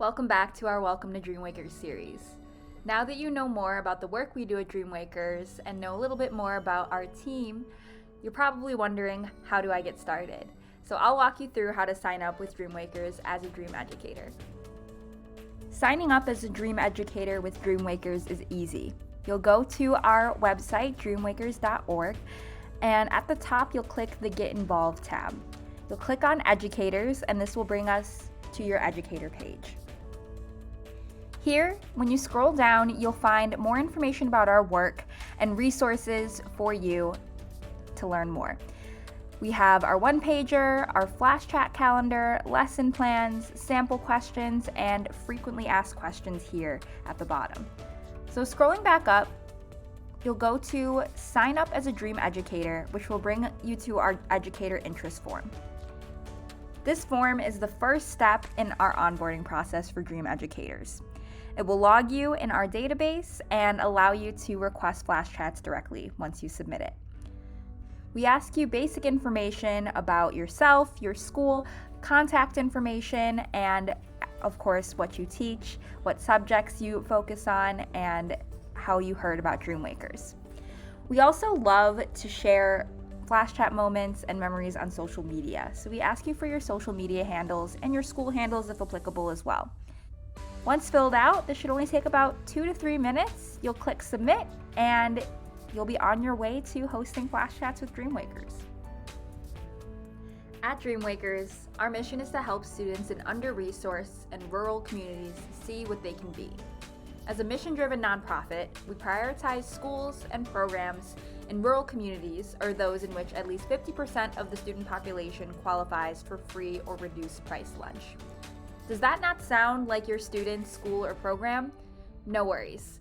Welcome back to our Welcome to DreamWakers series. Now that you know more about the work we do at DreamWakers and know a little bit more about our team, you're probably wondering, how do I get started? So I'll walk you through how to sign up with DreamWakers as a DreamEducator. Signing up as a DreamEducator with DreamWakers is easy. You'll go to our website, dreamwakers.org, and at the top you'll click the Get Involved tab. You'll click on Educators, and this will bring us to your Educator page. Here, when you scroll down, you'll find more information about our work and resources for you to learn more. We have our one-pager, our flash chat calendar, lesson plans, sample questions, and frequently asked questions here at the bottom. So scrolling back up, you'll go to Sign Up as a DreamEducator, which will bring you to our Educator interest form. This form is the first step in our onboarding process for DreamEducators. It will log you in our database and allow you to request flash chats directly once you submit it. We ask you basic information about yourself, your school, contact information, and of course what you teach, what subjects you focus on, and how you heard about DreamWakers. We also love to share flash chat moments and memories on social media, so we ask you for your social media handles and your school handles if applicable as well. Once filled out, this should only take about 2 to 3 minutes. You'll click submit and you'll be on your way to hosting flash chats with DreamWakers. At DreamWakers, our mission is to help students in under-resourced and rural communities see what they can be. As a mission-driven nonprofit, we prioritize schools and programs in rural communities, or those in which at least 50% of the student population qualifies for free or reduced price lunch. Does that not sound like your student's school or program? No worries.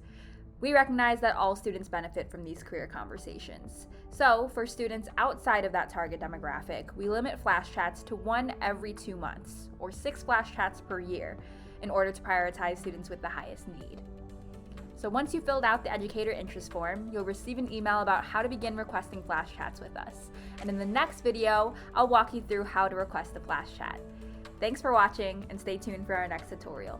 We recognize that all students benefit from these career conversations. So, for students outside of that target demographic, we limit flash chats to 1 every 2 months, or 6 flash chats per year, in order to prioritize students with the highest need. So once you've filled out the Educator interest form, you'll receive an email about how to begin requesting flash chats with us. And in the next video, I'll walk you through how to request a flash chat. Thanks for watching, and stay tuned for our next tutorial.